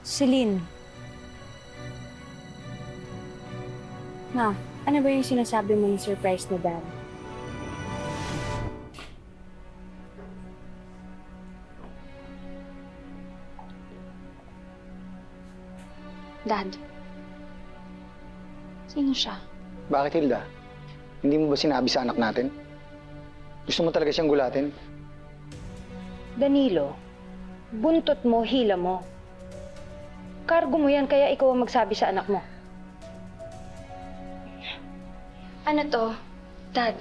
Celine. Ma, ano ba yung sinasabi mo ng surprise na dad? Dad. Sino siya? Bakit, Hilda? Hindi mo ba sinabi sa anak natin? Gusto mo talaga siyang gulatin? Danilo, buntot mo, hila mo. Cargo mo yan, kaya ikaw ang magsabi sa anak mo. Ano to? Dad.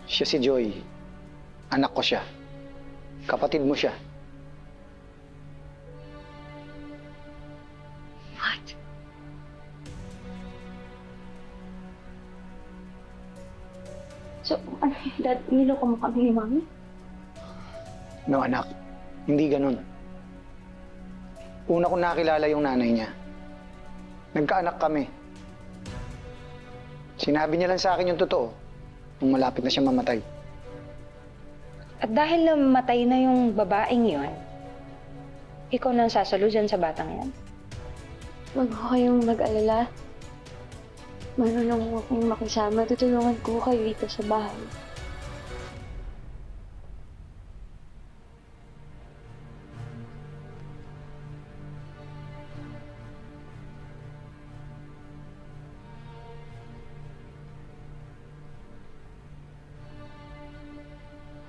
Siya si Joy. Anak ko siya. Kapatid mo siya. What? So, Dad, niloko mo kami ni Mami? No, anak. Hindi ganun. Una ko nakilala yung nanay niya. Nagkaanak kami. Sinabi niya lang sa akin yung totoo nung malapit na siya mamatay. At dahil namatay na yung babaeng yon, ikaw na ang sasalo dyan sa batang yan. Huwag ko kayong mag-alala. Marunong akong makisama. Tutulungan ko kayo dito sa bahay.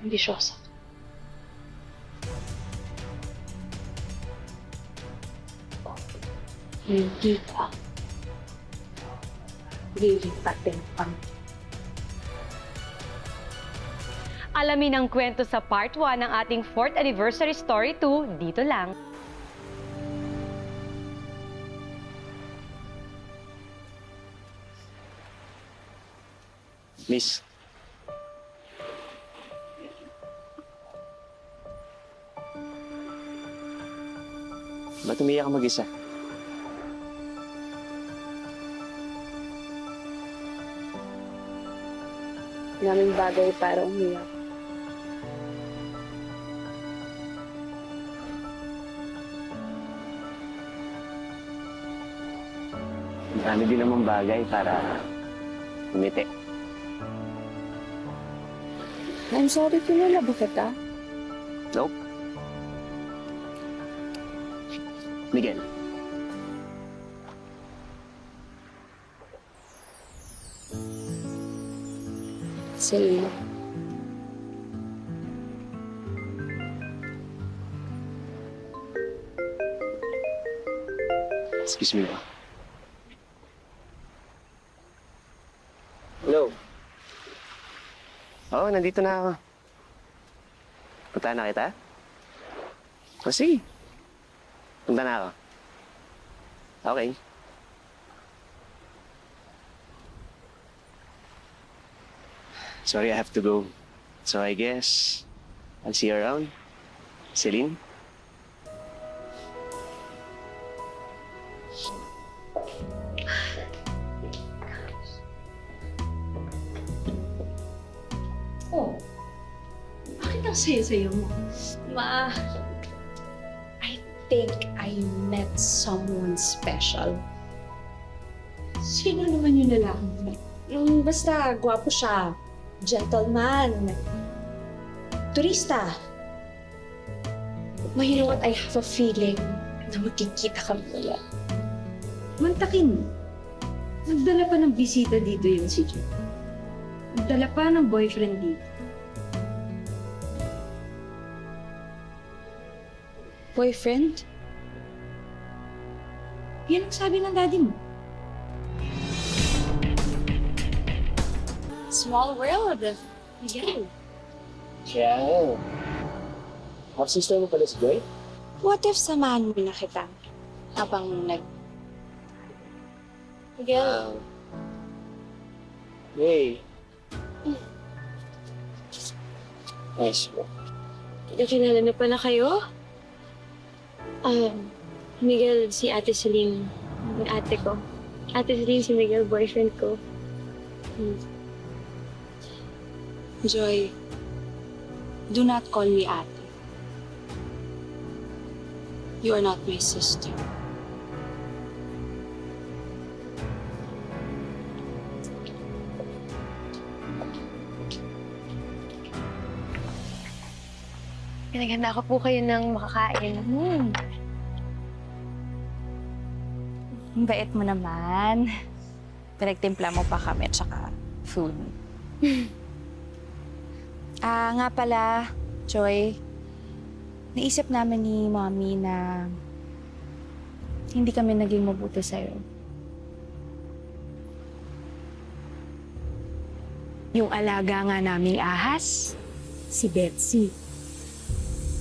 Ambisyosa. Hindi ka. Lilipatin kami. Alamin ang kwento sa part 1 ng ating 4th anniversary story 2 dito lang. Miss. Ba't umiyak ka mag-isa? Daming bagay para umiyak. Marami din naman bagay para umiti. I'm sorry, kilala ba kita? Nope. Miguel. Celine. Excuse me ba? Hello. Oo, nandito na ako. Punta na kita? O sige. Punta na ako. Okay. Sorry, I have to go. So I guess I'll see you around. Celine? Oh, bakit ang saya-saya mo? Ma, I think I met someone special. Sino naman yung lalaki mo? Basta, gwapo siya. Gentleman. Turista. But you know what? I have a feeling na magkikita kami ulit. Mantakin mo. Nagdala pa ng bisita dito yun si Joe. Nagdala pa ng boyfriend dito. Boyfriend? Yan ang sabi ng daddy mo. Small world. Miguel. Kaya nga. Half-sister mo pala si Joy? What if samahan mo na kita habang Miguel, Hey. Nice mo. Nakilala na pala kayo? Miguel, si Ate Celine. Yung ate ko. Ate Celine, si Miguel, boyfriend ko. Joy, do not call me ate. You are not my sister. Pinaghanda ko po kayo ng makakain. Ang bait mo naman. Pinagtimpla mo pa kami at saka food. Nga pala, Joy, naisip namin ni Mommy na hindi kami naging mabuti sa'yo. Yung alaga nga naming ahas, si Betsy.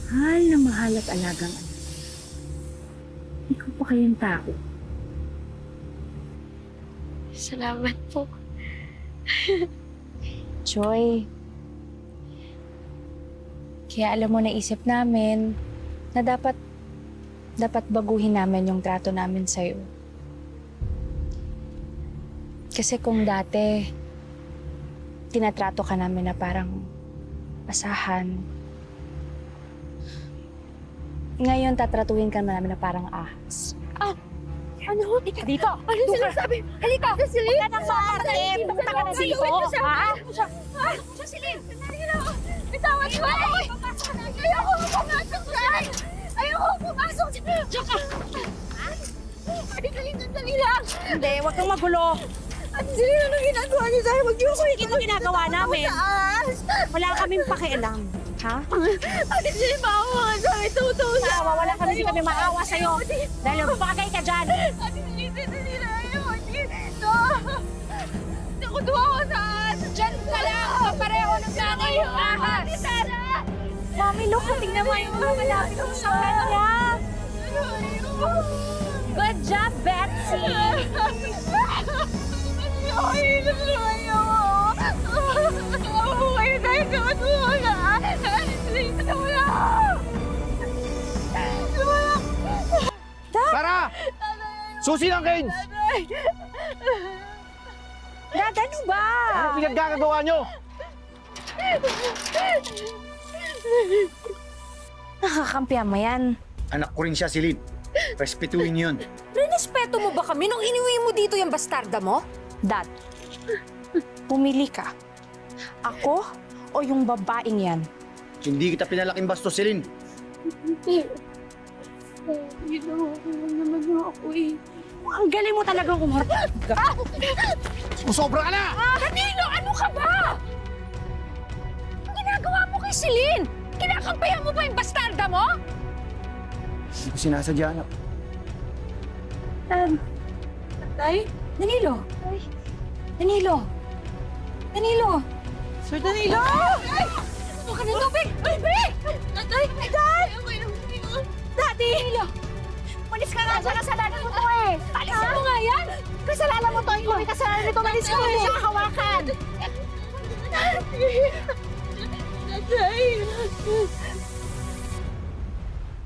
Mahal na mahal at alagang anak. Ikaw pa kayang tao. Salamat po. Joy, kaya alam mo, naisip namin na dapat baguhin namin yung trato namin sa'yo. Kasi kung dati, tinatrato ka namin na parang asahan, ngayon tatratuhin ka namin na parang ahas. Ano? Ika dito! Ano sinasabi? Halika! Huwag ka nang maarte! Punta ka na dito! Ha? Jocelyn! Bitawan mo! Ayoko pumasok dyan! Ayoko pumasok dyan! Tsaka! Dali lang! Hindi, huwag kang magulo! Ate Celine, anong ginagawa niyo sa'yo? Huwag niyo ko Ito ginagawa namin. Wala kaming pakialam. Ha? Ate Celine, maawa ka sa akin. Tutusan! Wala kami maawa sa'yo. Dahil bagay ka dyan. Ate Celine, ayoko dito! Naku, duwa ko saan? Diyan ka lang! Papareho ng nanay yung ahas! Ate Sara! Mami, look, tingnan mo yung mga malapit ko sa kanya. Good job, Betsy! Tara! Susi ng cage! Dad, ano ba? Ano pinagkakagawa nyo? Nakakampihan mo yan. Anak ko rin siya, Celine. Respetuhin yun. Rinespeto mo ba kami nung iniwi mo dito yung bastarda mo? Dad, pumili ka. Ako o yung babaeng yan? Hindi kita pinalaking bastos, Celine. Ang galing mo talagang umarap. Sobra ka na! Danilo, ano ka ba? Ang ginagawa mo kay Celine? Kinakampihan mo ba yung bastarda mo? Hindi ko sinasadya, anak. Tay? Danilo! Danilo! Danilo! Sir Danilo! Ay! Ano ka ng tubig? Ay! Tatay! Dad! Daddy! Danilo! Malis ka nga sa kasalanan mo to eh! Palisin mo nga yan! Kasalanan mo to! Yung may kasalanan nito, malis ka! Malis ka hawakan! Tatay!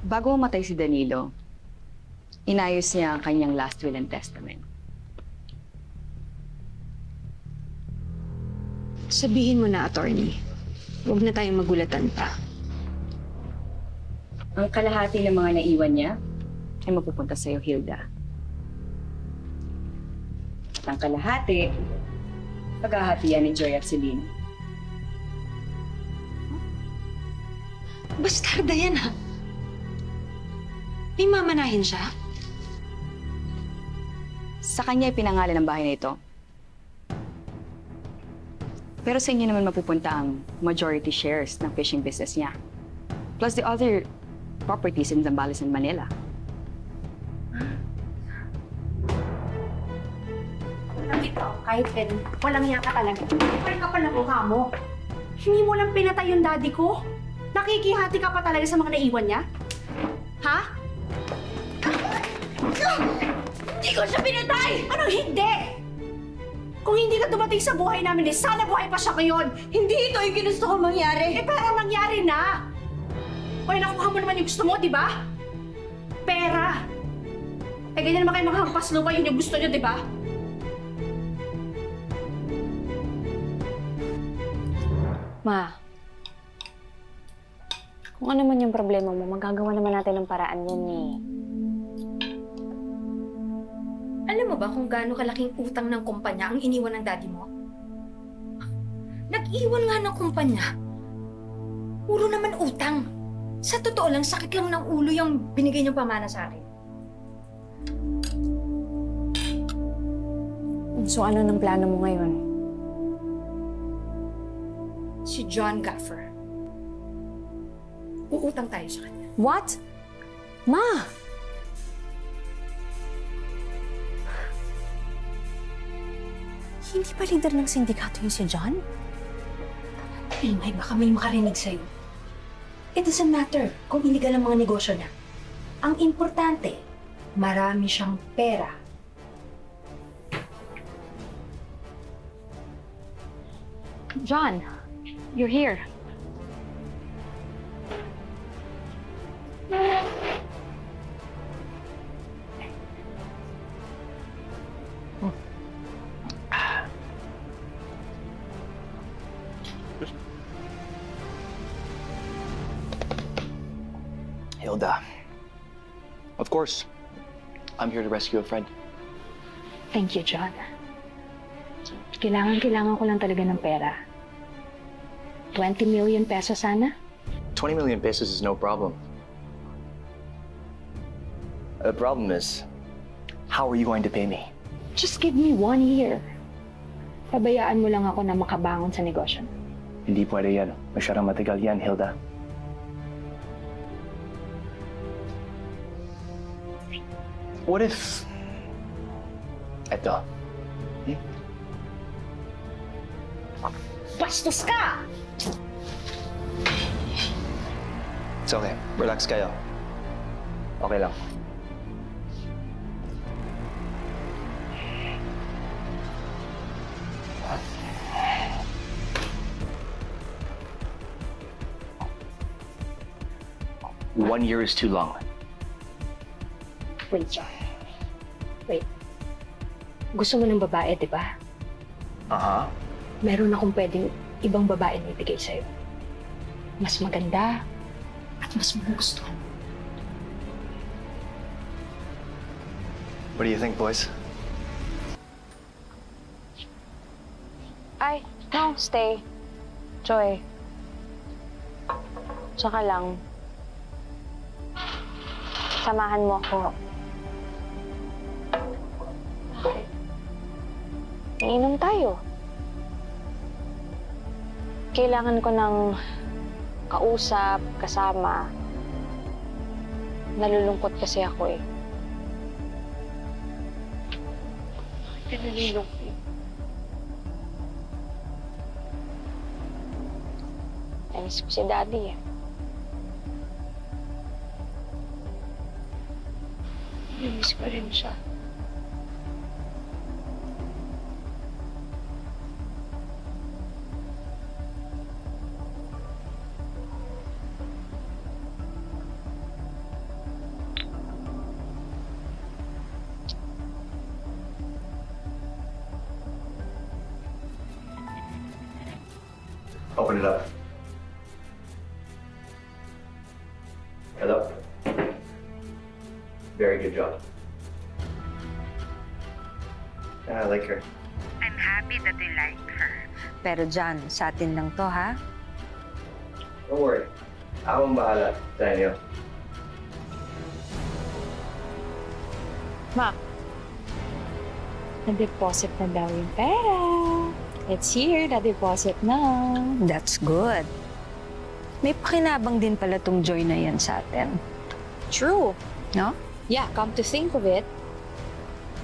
Bago mamatay si Danilo, inayos niya ang kanyang last will and testament. Sabihin mo na, attorney. Huwag na tayong magulatan pa. Ang kalahati ng mga naiwan niya ay mapupunta sa iyo, Hilda. At ang kalahati, paghahatian ni Joy at Celine. Bastarda yan, ha? May mamanahin siya? Sa kanya ay pinangalan ng bahay na ito. Pero sa inyo naman mapupunta ang majority shares ng fishing business niya. Plus the other properties in Zambales and Manila. Kahit pwede, walang iya ka talaga. Parang kapal na mukha mo. Hindi mo lang pinatay yung daddy ko? Nakikihati ka pa talaga sa mga naiwan niya? Ha? Hindi ko siya pinatay! Ano hindi? Kung hindi ka dumating sa buhay namin, sana buhay pa siya ngayon. Hindi ito yung ginusto ko mangyari. Eh, pero nangyari na. O, nakuha mo naman yung gusto mo, di ba? Pera. Eh, ganyan naman kayo makahampas lupa, yun yung gusto nyo, di ba? Ma, Kung ano man yung problema mo, magagawa naman natin ng paraan yan eh. Alam mo ba kung gaano kalaking utang ng kumpanya ang iniwan ng daddy mo? Nag-iwan nga ng kumpanya. Puro naman utang. Sa totoo lang, sakit lang ng ulo yung binigay niyong pamana sa akin. So ano ng plano mo ngayon? Si John Gaffer. Uutang tayo sa kanya. What? Ma! Hindi ba leader ng sindikato yung si John? Ingay, baka may makarinig sa'yo. It doesn't matter kung illegal ang mga negosyo na. Ang importante, marami siyang pera. John, you're here. Hilda. Of course, I'm here to rescue a friend. Thank you, John. Kailangan ko lang talaga ng pera. 20 million pesos sana? 20 million pesos is no problem. The problem is, how are you going to pay me? Just give me 1 year. Pabayaan mo lang ako na makabangon sa negosyo. Hindi pwede yan. Masyadong matagal yan, Hilda. What if... Eto. Bastos ka! It's okay. Relax kayo. Okay lang. One year is too long. Wait, John. Wait. Gusto mo ng babae, di ba? Uh-huh. Meron akong pwedeng ibang babae na ibigay sa'yo. Mas maganda at mas magugustuhan. What do you think, boys? Ay, no, stay. Joy. Tsaka lang, samahan mo ako. Iinom tayo. Kailangan ko ng kausap, kasama. Nalulungkot kasi ako eh. Nalulungkot. Namiss ko si Daddy eh. Namiss ko rin siya. Open it up. Hello? Very good job. I like her. I'm happy that you like her. Pero John, sa atin lang to, ha? Don't worry. Ako ang bahala sa inyo. Ma, na-deposit na daw yung pera. It's here, na-deposit na. That's good. May pakinabang din pala tong Joy na yan sa atin. True. No? Yeah, come to think of it,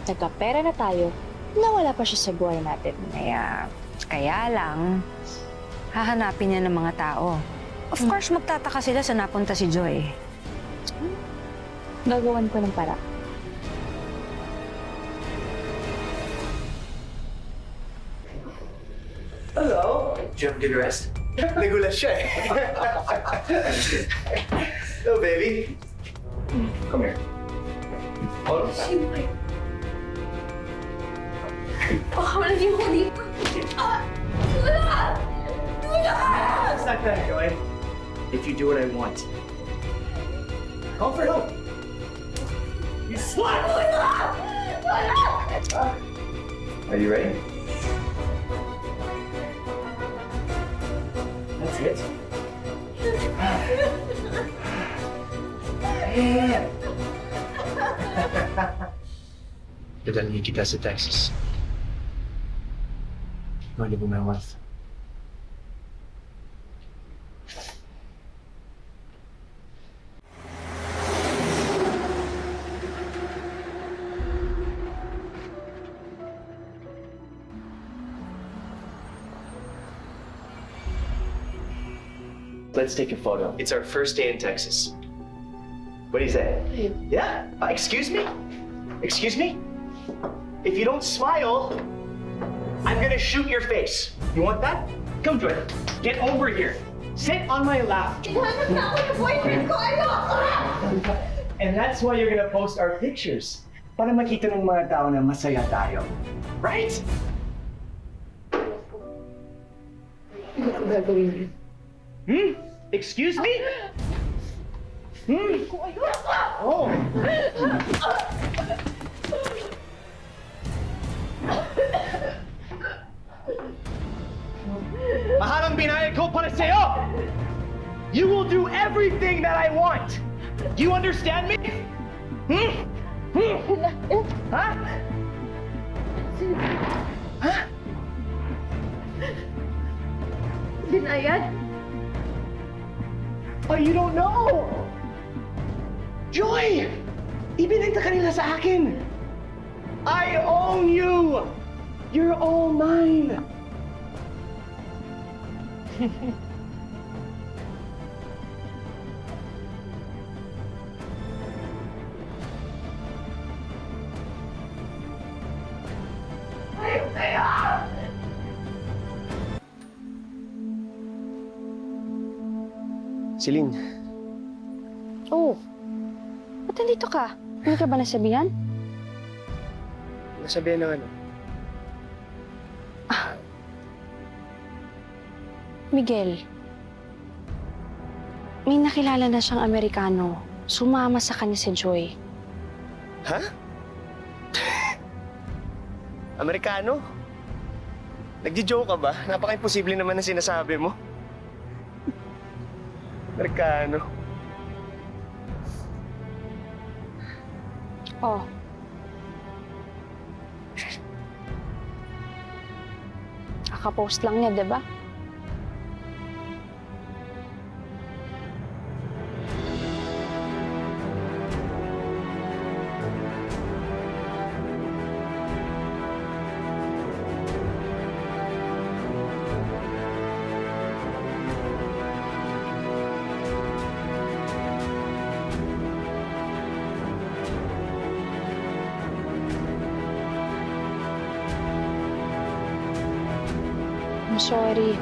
nagkapera na tayo, nawala pa siya sa buhay natin. Kaya lang, hahanapin niya ng mga tao. Of course, magtataka sila sa napunta si Joy. Gagawan ko ng para. Hello? Did you have a good rest? Nagulat siya eh. Hello, baby. Come here. Hold on. Baka wala niyo ko dito. Ah! Wala! Wala! It's not that, Joy. if you do what I want. Call for help! You slut! Are you ready? That's it. Dadalhin kita sa Texas. Malibu my wife. Let's take a photo. It's our first day in Texas. What do you say? Yeah? Excuse me? Excuse me? If you don't smile, I'm gonna shoot your face. You want that? Come, Joy. Get over here. Sit on my lap. And that's why you're gonna post our pictures. Para makita ng mga tao na masaya tayo. Right? Excuse me? Oh. Mahal ang binayad ko para sa'yo! You will do everything that I want! Do you understand me? Huh? Huh? Binayad? Oh, you don't know! Joy! Ibinenta ka nila sa akin! I own you! You're all mine! Celine, Oh, ba't nandito ka? Hindi ka ba nasabihan? nasabihan ng ano? Miguel, may nakilala na siyang Amerikano. Sumama sa kanya si Joy. Ha? Amerikano? Nagdi-joke ka ba? Napaka-imposible naman ang sinasabi mo. Amerikano? Oh. Kaka-post lang niya, diba? I'm sorry.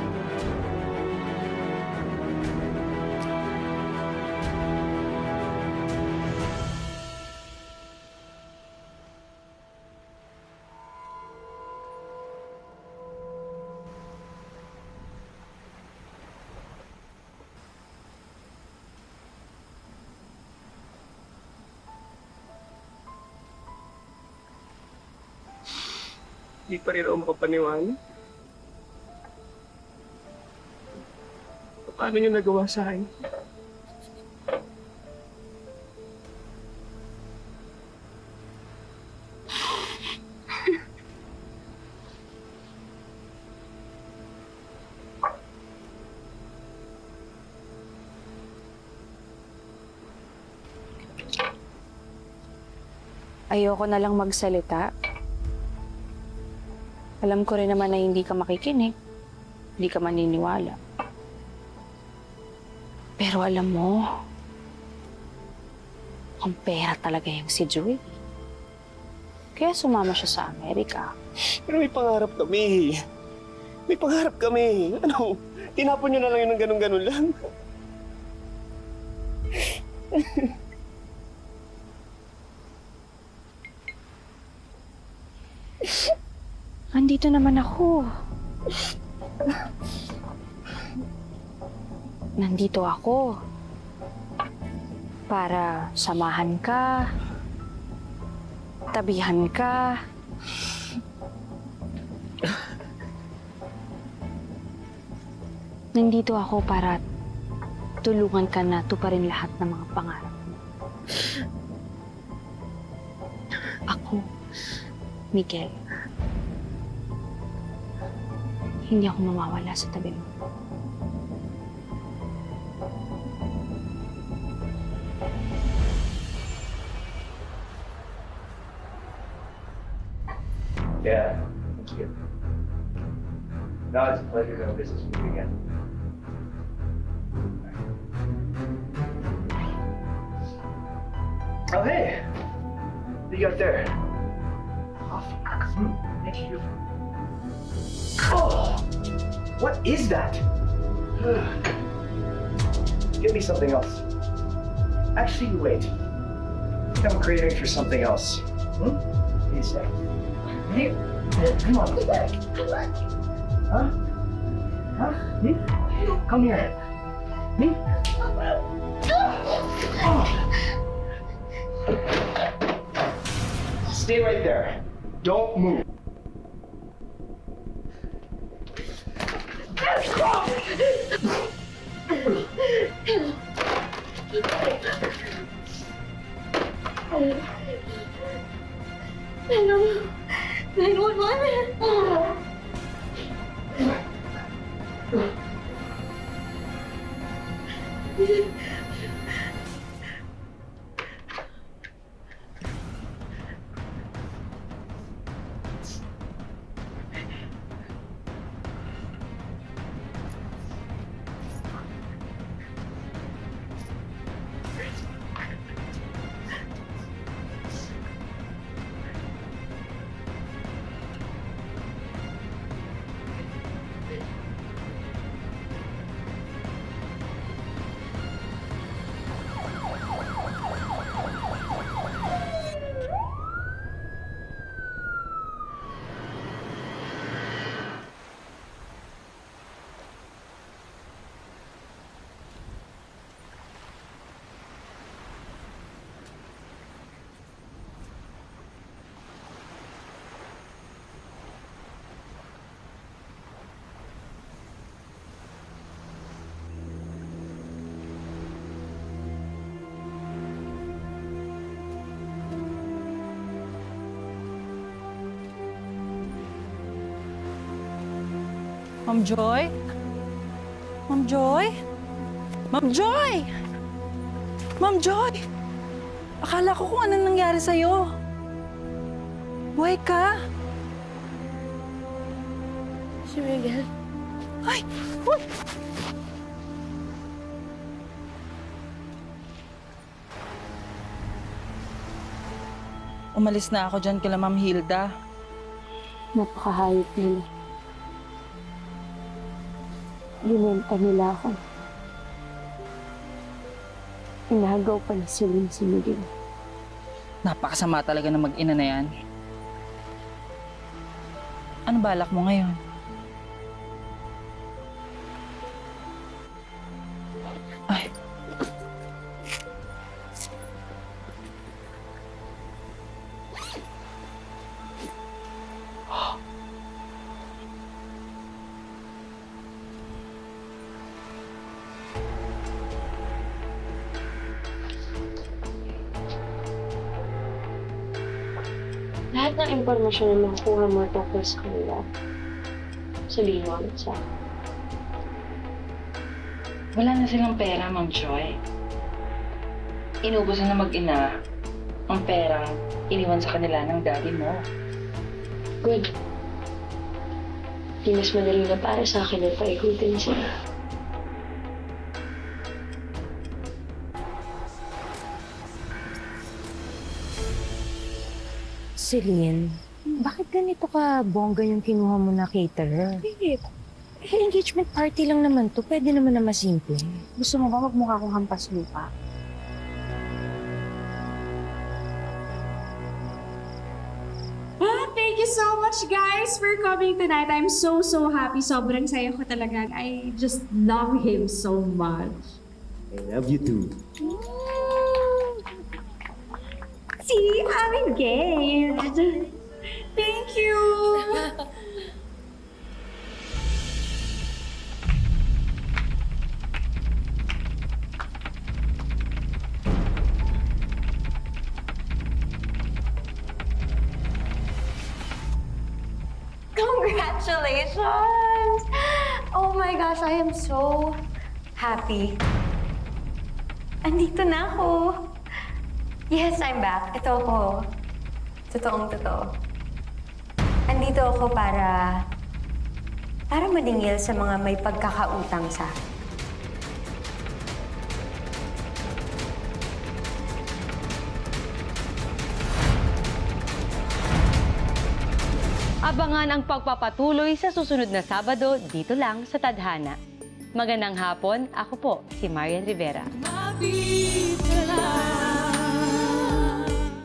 Di pa rin ako makapaniwala. Paano niyo nagawa sa akin? Ayoko na lang magsalita. Alam ko rin naman na hindi ka makikinig. Hindi ka maniniwala. Pero alam mo, ang pera talaga yung si Joy. Kaya sumama siya sa Amerika. Pero may pangarap kami. May pangarap kami. Ano? Tinapon niyo na lang yun ng ganun-ganun lang. Andito naman ako. nandito ako para samahan ka, tabihan ka. Nandito ako para tulungan ka na tuparin lahat ng mga pangarap mo. Ako, Miguel. Hindi ako mawawala sa tabi mo. Yeah, that's good. Now it's a pleasure doing business with you again. Oh, hey! What do you got there? Coffee. Thank you. Oh! What is that? Give me something else. Actually, wait. I think I'm craving for something else. Give me a sec. Here. Come on. Huh? Huh? Come here. Stay right there. Don't move. Hello? 911? Ma'am Joy? Ma'am Joy? Ma'am Joy! Ma'am Joy! Akala ko kung anong nangyari sa'yo. Buhay ka? Si Miguel. Ay! Uy! Umalis na ako dyan kila Ma'am Hilda. Napakahayop nila. Binenta nila ako. Inagaw pala sila si Miguel. Napakasama talaga ng mag-ina na yan. Ano balak mo ngayon? Ay. Lahat ng impormasyon na makukuha mo tungkol sa kanila, sabihin mo agad sa akin. Wala na silang pera, Ma'am Joy. Inubusan na mag-ina ang perang iniwan sa kanila ng daddy mo. Good. Di mas madali na para sa akin na paikutin sila. Celine, bakit ganito ka bongga yung kinuha mo na caterer? Engagement party lang naman to. Pwede naman na masimple. Gusto mo ba magmukha kong hampas lupa? Thank you so much, guys, for coming tonight. I'm so happy. Sobrang saya ko talaga. I just love him so much. I love you too. See, I'm engaged. Thank you. Congratulations! Oh my gosh, I am so happy. Andito na ako. Yes, I'm back. Ito ako. Totoong-totoo. Andito ako para maningil sa mga may pagkakautang sa akin. Abangan ang pagpapatuloy sa susunod na Sabado dito lang sa Tadhana. Magandang hapon, ako po si Marian Rivera. Mabit ka lang.